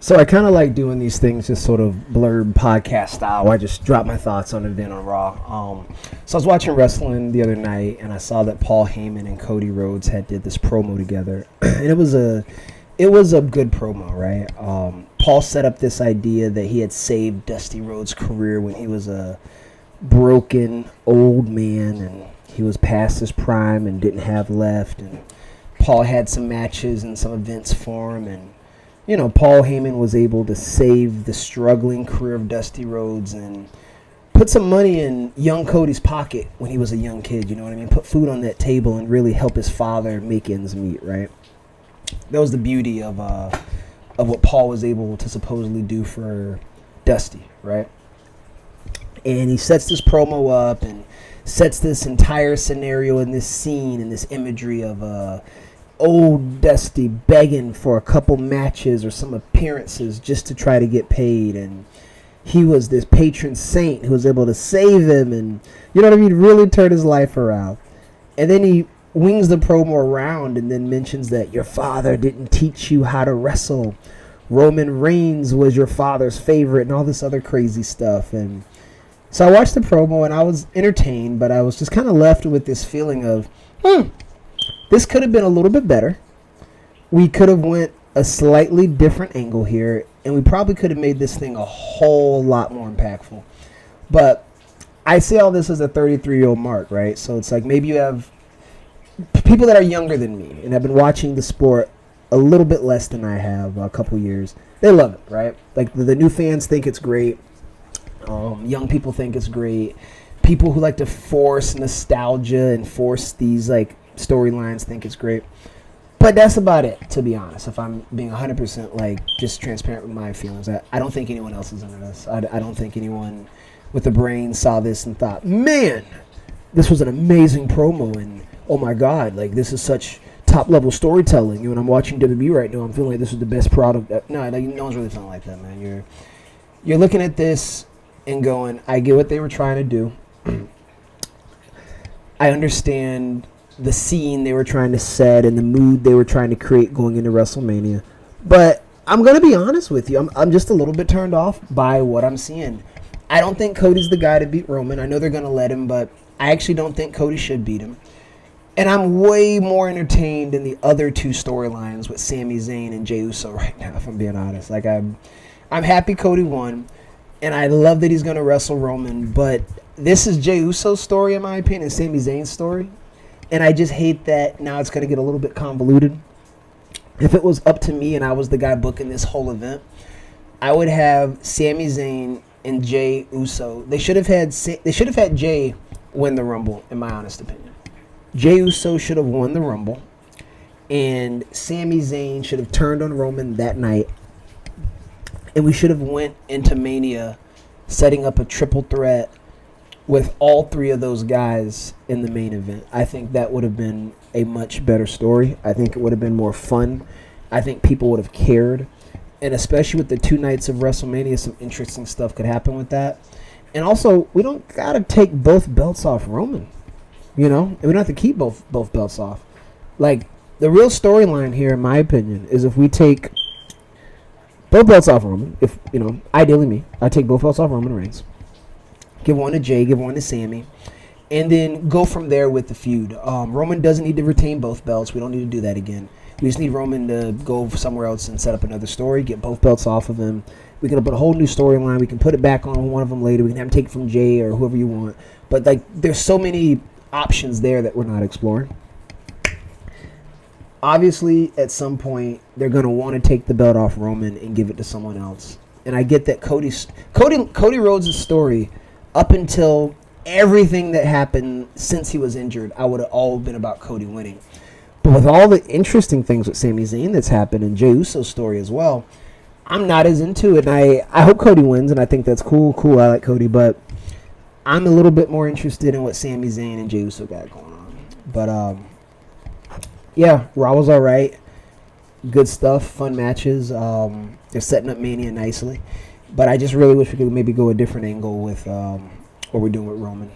So I kind of like doing these things just sort of blurb podcast style. I just drop my thoughts on an event on Raw. So I was watching wrestling the other night, and I saw that Paul Heyman and Cody Rhodes had did this promo together, and it was a good promo, right? Paul set up this idea that he had saved Dusty Rhodes' career when he was a broken old man, and he was past his prime and didn't have left, and Paul had some matches and some events for him, and Paul Heyman was able to save the struggling career of Dusty Rhodes and put some money in young Cody's pocket when he was a young kid, you know what I mean? Put food on that table and really help his father make ends meet, right? That was the beauty of what Paul was able to supposedly do for Dusty, right? And he sets this promo up and sets this entire scenario in this scene and this imagery of old Dusty begging for a couple matches or some appearances just to try to get paid, and he was this patron saint who was able to save him, and really turn his life around. And then he wings the promo around and then mentions that your father didn't teach you how to wrestle, Roman Reigns was your father's favorite, and all this other crazy stuff. And so I watched the promo and I was entertained, but I was just kind of left with this feeling of this could have been a little bit better. We could have went a slightly different angle here, and we probably could have made this thing a whole lot more impactful. But I see all this as a 33-year-old mark, right? So it's like maybe you have people that are younger than me and have been watching the sport a little bit less than I have, a couple years. They love it, right? Like the new fans think it's great. Young people think it's great. People who like to force nostalgia and force these storylines think it's great. But that's about it, to be honest. If I'm being 100% just transparent with my feelings, I don't think anyone else is into this. I don't think anyone with a brain saw this and thought, man, this was an amazing promo, and oh my God, this is such top level storytelling. When I'm watching WWE right now, I'm feeling like this is the best product. No one's really feeling like that, man. You're looking at this and going, I get what they were trying to do. I understand the scene they were trying to set and the mood they were trying to create going into WrestleMania. But I'm going to be honest with you. I'm just a little bit turned off by what I'm seeing. I don't think Cody's the guy to beat Roman. I know they're going to let him, but I actually don't think Cody should beat him. And I'm way more entertained in the other two storylines with Sami Zayn and Jey Uso right now, if I'm being honest. I'm happy Cody won, and I love that he's going to wrestle Roman, but this is Jey Uso's story, in my opinion, and Sami Zayn's story. And I just hate that now it's going to get a little bit convoluted. If it was up to me and I was the guy booking this whole event, I would have Sami Zayn and Jey Uso. They should have had Jey win the Rumble, in my honest opinion. Jey Uso should have won the Rumble, and Sami Zayn should have turned on Roman that night, and we should have went into Mania setting up a triple threat with all three of those guys in the main event. I think that would have been a much better story. I think it would have been more fun. I think people would have cared. And especially with the 2 nights of WrestleMania, some interesting stuff could happen with that. And also, we don't got to take both belts off Roman. And we don't have to keep both belts off. The real storyline here, in my opinion, is if we take both belts off Roman, ideally me, I take both belts off Roman Reigns. Give one to Jey, give one to Sami, and then go from there with the feud. Roman doesn't need to retain both belts. We don't need to do that again. We just need Roman to go somewhere else and set up another story, get both belts off of him. We can put a whole new storyline. We can put it back on one of them later. We can have him take it from Jey or whoever you want. But there's so many options there that we're not exploring. Obviously, at some point, they're going to want to take the belt off Roman and give it to someone else. And I get that Cody Rhodes' story, up until everything that happened since he was injured, I would have all been about Cody winning. But with all the interesting things with Sami Zayn that's happened and Jey Uso's story as well, I'm not as into it. And I hope Cody wins, and I think that's cool. I like Cody, but I'm a little bit more interested in what Sami Zayn and Jey Uso got going on. But, yeah, Raw was all right. Good stuff, fun matches. They're setting up Mania nicely. But I just really wish we could maybe go a different angle with what we're doing with Roman.